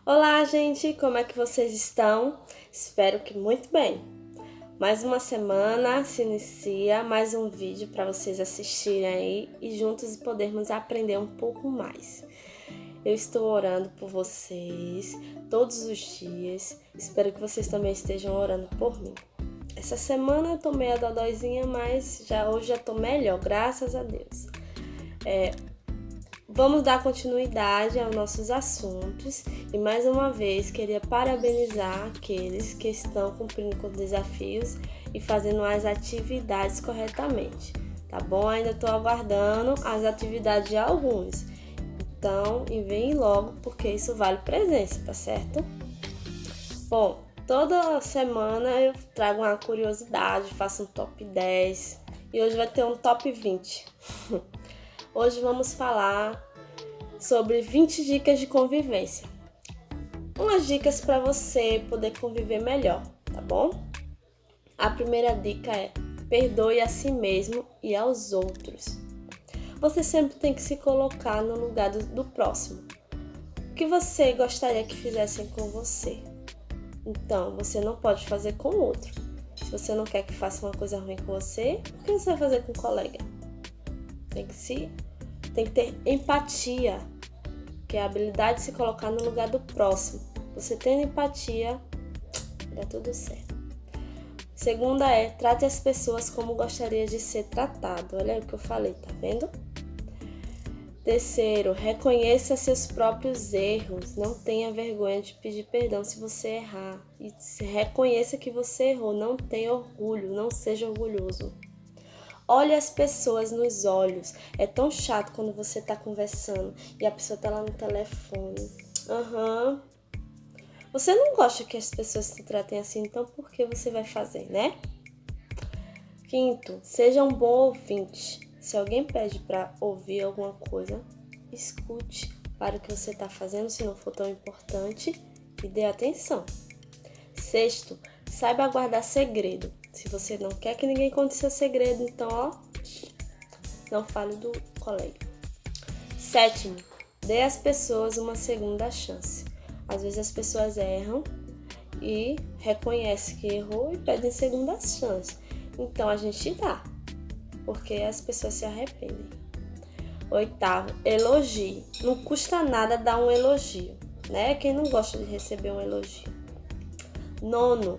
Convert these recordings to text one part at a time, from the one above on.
Olá, gente, como é que vocês estão? Espero que muito bem. Mais uma semana se inicia, mais um vídeo para vocês assistirem aí e juntos podermos aprender um pouco mais. Eu estou orando por vocês todos os dias, espero que vocês também estejam orando por mim. Essa semana eu tô meio dodóizinha, mas hoje já tô melhor, graças a Deus. Vamos dar continuidade aos nossos assuntos e mais uma vez queria parabenizar aqueles que estão cumprindo com os desafios e fazendo as atividades corretamente, tá bom? Ainda estou aguardando as atividades de alguns, então enviem logo porque isso vale presença, tá certo? Bom, toda semana eu trago uma curiosidade, faço um top 10 e hoje vai ter um top 20. Hoje vamos falar sobre 20 dicas de convivência. Umas dicas para você poder conviver melhor, tá bom? A primeira dica é: perdoe a si mesmo e aos outros. Você sempre tem que se colocar no lugar do próximo. O que você gostaria que fizessem com você? Então, você não pode fazer com o outro. Se você não quer que faça uma coisa ruim com você, por que você vai fazer com o colega? Tem que ter empatia, que é a habilidade de se colocar no lugar do próximo. Você tendo empatia, dá tudo certo. Segunda é: trate as pessoas como gostaria de ser tratado. Olha o que eu falei, tá vendo? Terceiro, reconheça seus próprios erros. Não tenha vergonha de pedir perdão se você errar. E reconheça que você errou. Não tenha orgulho, não seja orgulhoso. Olhe as pessoas nos olhos. É tão chato quando você tá conversando e a pessoa tá lá no telefone. Você não gosta que as pessoas te tratem assim, então por que você vai fazer, né? Quinto, seja um bom ouvinte. Se alguém pede para ouvir alguma coisa, escute para o que você tá fazendo, se não for tão importante, e dê atenção. Sexto, saiba guardar segredo. Se você não quer que ninguém conte seu segredo, então, não fale do colega. Sétimo, dê às pessoas uma segunda chance. Às vezes as pessoas erram e reconhecem que errou e pedem segunda chance. Então a gente dá, porque as pessoas se arrependem. Oitavo, elogie. Não custa nada dar um elogio, né? Quem não gosta de receber um elogio? Nono,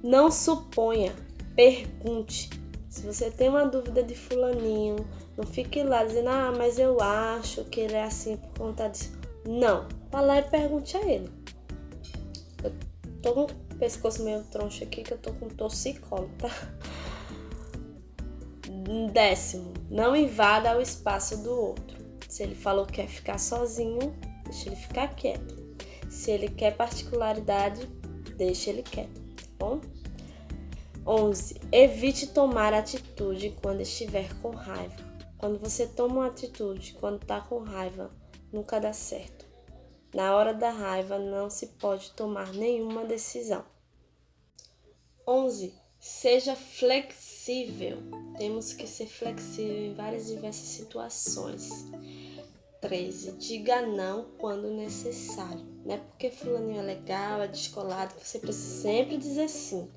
não suponha, pergunte. Se você tem uma dúvida de fulaninho, não fique lá dizendo: mas eu acho que ele é assim por conta disso. Não, vá lá e pergunte a ele. Eu tô com o pescoço meio troncho aqui, que eu tô com torcicolo, tá? Décimo, não invada o espaço do outro. Se ele falou que quer ficar sozinho, deixa ele ficar quieto. Se ele quer particularidade, deixa ele quieto, tá bom? 11. Evite tomar atitude quando estiver com raiva. Quando você toma uma atitude quando está com raiva, nunca dá certo. Na hora da raiva não se pode tomar nenhuma decisão. 11. Seja flexível. Temos que ser flexível em várias diversas situações. 13. Diga não quando necessário. Não é porque fulaninho é legal, é descolado, que você precisa sempre dizer sim.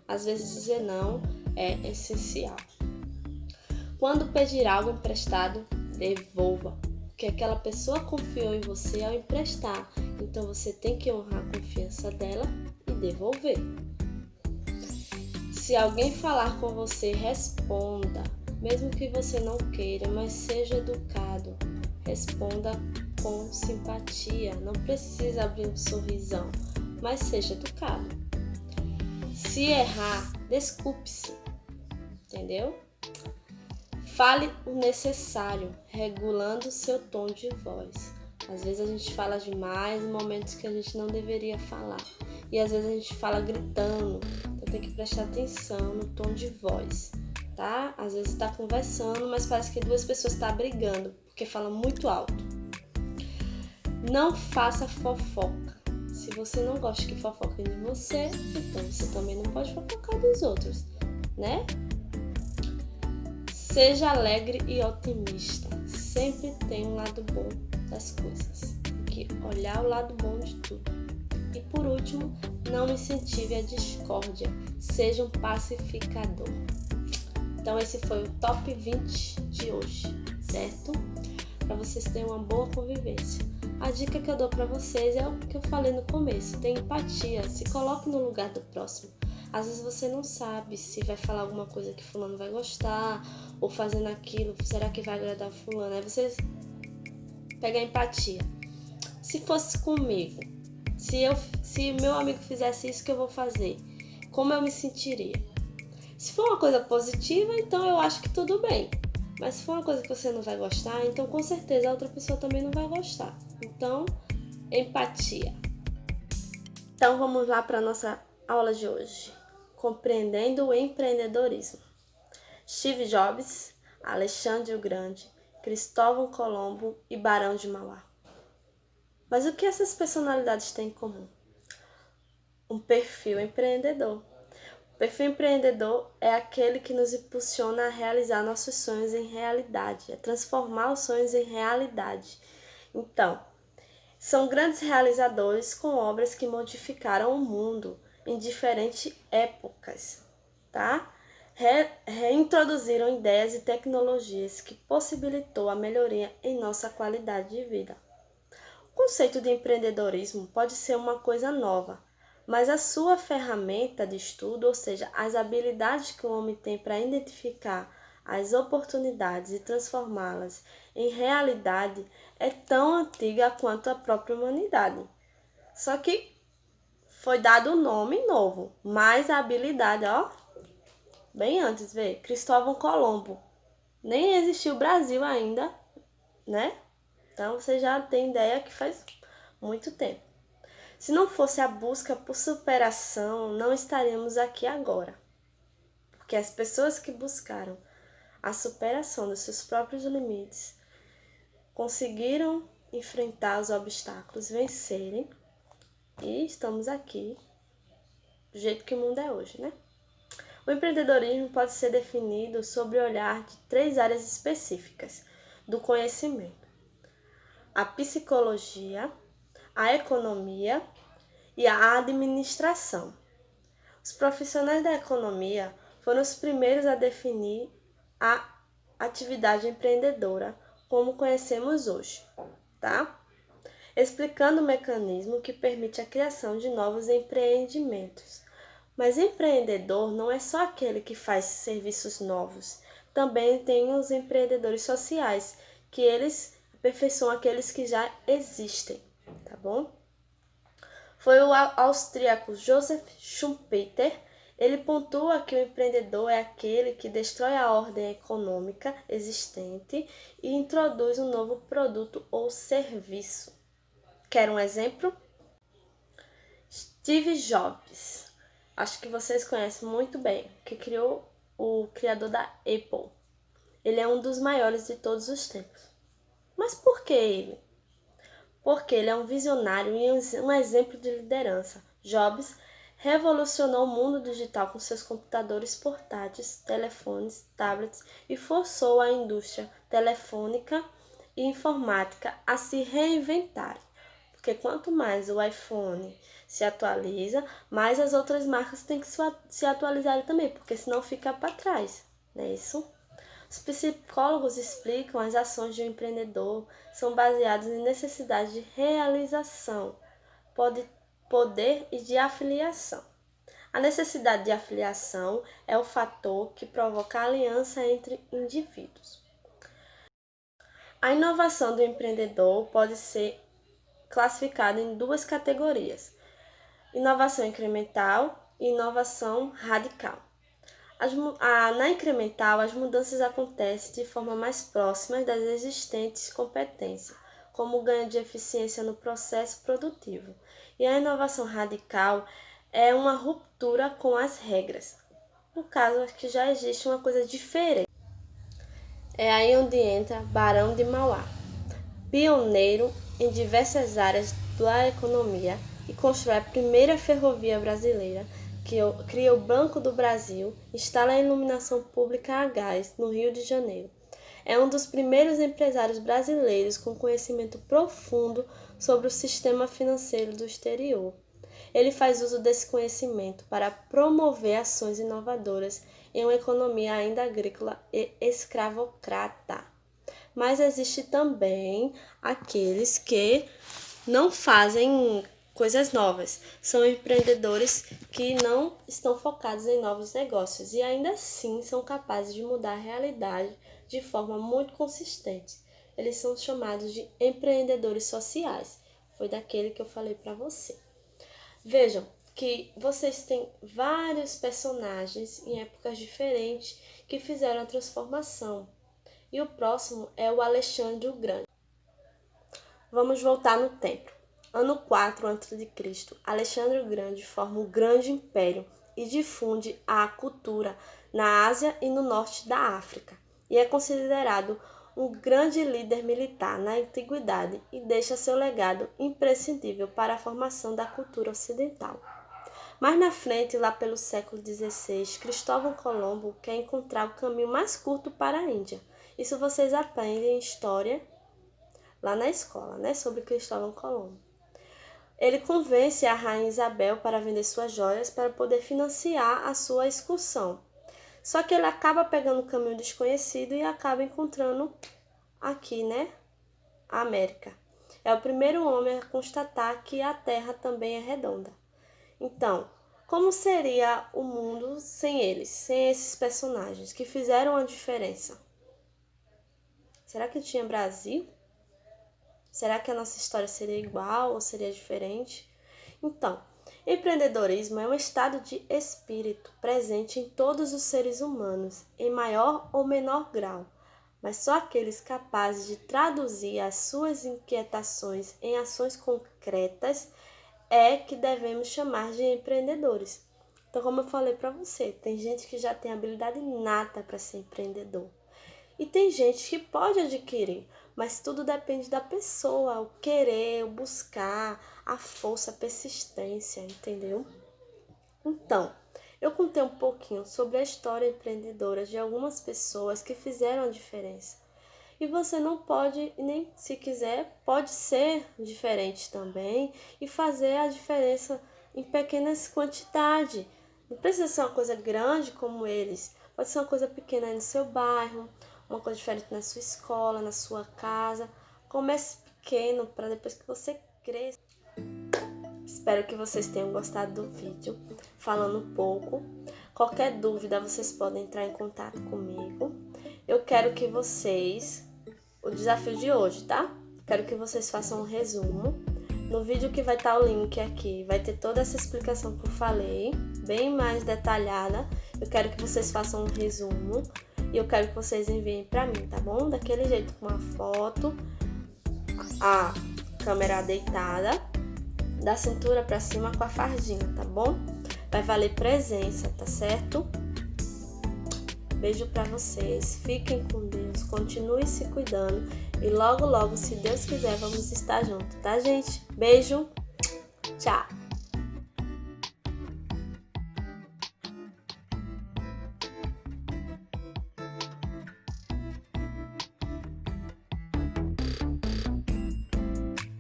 Às vezes dizer não é essencial. Quando pedir algo emprestado, devolva. Porque aquela pessoa confiou em você ao emprestar. Então você tem que honrar a confiança dela e devolver. Se alguém falar com você, responda. Mesmo que você não queira, mas seja educado. Responda com simpatia. Não precisa abrir um sorrisão, mas seja educado. Se errar, desculpe-se. Entendeu? Fale o necessário, regulando seu tom de voz. Às vezes a gente fala demais em momentos que a gente não deveria falar. E às vezes a gente fala gritando. Então tem que prestar atenção no tom de voz, tá? Às vezes está conversando, mas parece que duas pessoas estão brigando, porque fala muito alto. Não faça fofoca. Se você não gosta que fofoquem de você, então você também não pode fofocar dos outros, né? Seja alegre e otimista. Sempre tem um lado bom das coisas. que olhar o lado bom de tudo. E por último, não incentive a discórdia, seja um pacificador. Então esse foi o top 20 de hoje, certo? Para vocês terem uma boa convivência. A dica que eu dou para vocês é o que eu falei no começo, tenha empatia, se coloque no lugar do próximo. Às vezes você não sabe se vai falar alguma coisa que fulano vai gostar, ou fazendo aquilo, será que vai agradar fulano? Aí você pega a empatia. Se fosse comigo, se meu amigo fizesse isso que eu vou fazer, como eu me sentiria? Se for uma coisa positiva, então eu acho que tudo bem. Mas se for uma coisa que você não vai gostar, então com certeza a outra pessoa também não vai gostar. Então, empatia. Então vamos lá para a nossa aula de hoje. Compreendendo o empreendedorismo. Steve Jobs, Alexandre o Grande, Cristóvão Colombo e Barão de Mauá. Mas o que essas personalidades têm em comum? Um perfil empreendedor. O perfil empreendedor é aquele que nos impulsiona a realizar nossos sonhos em realidade, a transformar os sonhos em realidade. Então, são grandes realizadores com obras que modificaram o mundo em diferentes épocas, tá? Reintroduziram ideias e tecnologias que possibilitou a melhoria em nossa qualidade de vida. O conceito de empreendedorismo pode ser uma coisa nova, mas a sua ferramenta de estudo, ou seja, as habilidades que o homem tem para identificar as oportunidades e transformá-las em realidade, é tão antiga quanto a própria humanidade. Só que foi dado um nome novo, mas a habilidade, bem antes, Cristóvão Colombo. Nem existiu o Brasil ainda, né? Então você já tem ideia que faz muito tempo. Se não fosse a busca por superação, não estaríamos aqui agora. Porque as pessoas que buscaram a superação dos seus próprios limites conseguiram enfrentar os obstáculos, vencerem, e estamos aqui do jeito que o mundo é hoje, né? O empreendedorismo pode ser definido sob o olhar de 3 áreas específicas do conhecimento: a psicologia, a economia e a administração. Os profissionais da economia foram os primeiros a definir a atividade empreendedora como conhecemos hoje, tá? Explicando o mecanismo que permite a criação de novos empreendimentos. Mas empreendedor não é só aquele que faz serviços novos. Também tem os empreendedores sociais, que eles aperfeiçoam aqueles que já existem, tá bom? Foi o austríaco Joseph Schumpeter. Ele pontua que o empreendedor é aquele que destrói a ordem econômica existente e introduz um novo produto ou serviço. Quer um exemplo? Steve Jobs. Acho que vocês conhecem muito bem, que criou o criador da Apple. Ele é um dos maiores de todos os tempos. Mas por que ele? Porque ele é um visionário e um exemplo de liderança. Jobs revolucionou o mundo digital com seus computadores portáteis, telefones, tablets e forçou a indústria telefônica e informática a se reinventarem. Porque quanto mais o iPhone se atualiza, mais as outras marcas têm que se atualizarem também, porque senão fica para trás, não é isso? Os psicólogos explicam as ações de um empreendedor são baseadas em necessidade de realização, poder e de afiliação. A necessidade de afiliação é o fator que provoca a aliança entre indivíduos. A inovação do empreendedor pode ser classificada em 2 categorias: inovação incremental e inovação radical. Na incremental, as mudanças acontecem de forma mais próxima das existentes competências, como o ganho de eficiência no processo produtivo. E a inovação radical é uma ruptura com as regras. No caso, acho que já existe uma coisa diferente. É aí onde entra Barão de Mauá, pioneiro em diversas áreas da economia e constrói a primeira ferrovia brasileira, que cria o Banco do Brasil, instala a iluminação pública a gás no Rio de Janeiro. É um dos primeiros empresários brasileiros com conhecimento profundo sobre o sistema financeiro do exterior. Ele faz uso desse conhecimento para promover ações inovadoras em uma economia ainda agrícola e escravocrata. Mas existe também aqueles que não fazem coisas novas. São empreendedores que não estão focados em novos negócios e ainda assim são capazes de mudar a realidade de forma muito consistente. Eles são chamados de empreendedores sociais. Foi daquele que eu falei para você. Vejam que vocês têm vários personagens em épocas diferentes que fizeram a transformação. E o próximo é o Alexandre o Grande. Vamos voltar no tempo. Ano 4 a.C., Alexandre o Grande forma um grande império e difunde a cultura na Ásia e no norte da África. E é considerado um grande líder militar na antiguidade e deixa seu legado imprescindível para a formação da cultura ocidental. Mais na frente, lá pelo século XVI, Cristóvão Colombo quer encontrar o caminho mais curto para a Índia. Isso vocês aprendem em história lá na escola, né? Sobre Cristóvão Colombo. Ele convence a rainha Isabel para vender suas joias para poder financiar a sua excursão. Só que ele acaba pegando um caminho desconhecido e acaba encontrando aqui, né? A América. É o primeiro homem a constatar que a Terra também é redonda. Então, como seria o mundo sem eles, sem esses personagens que fizeram a diferença? Será que tinha Brasil? Será que a nossa história seria igual ou seria diferente? Então, empreendedorismo é um estado de espírito presente em todos os seres humanos, em maior ou menor grau, mas só aqueles capazes de traduzir as suas inquietações em ações concretas é que devemos chamar de empreendedores. Então, como eu falei para você, tem gente que já tem habilidade inata para ser empreendedor. E tem gente que pode adquirir, mas tudo depende da pessoa, o querer, o buscar, a força, a persistência, entendeu? Então, eu contei um pouquinho sobre a história empreendedora de algumas pessoas que fizeram a diferença. E você não pode, nem se quiser, pode ser diferente também e fazer a diferença em pequenas quantidades. Não precisa ser uma coisa grande como eles, pode ser uma coisa pequena aí no seu bairro, uma coisa diferente na sua escola, na sua casa. Comece pequeno para depois que você cresça. Espero que vocês tenham gostado do vídeo, falando um pouco. Qualquer dúvida, vocês podem entrar em contato comigo. Eu quero que vocês, o desafio de hoje, tá? Quero que vocês façam um resumo. No vídeo que vai estar o link aqui, vai ter toda essa explicação que eu falei, bem mais detalhada. Eu quero que vocês façam um resumo. E eu quero que vocês enviem pra mim, tá bom? Daquele jeito, com uma foto, a câmera deitada, da cintura pra cima com a fardinha, tá bom? Vai valer presença, tá certo? Beijo pra vocês, fiquem com Deus, continuem se cuidando e logo, logo, se Deus quiser, vamos estar juntos, tá, gente? Beijo, tchau!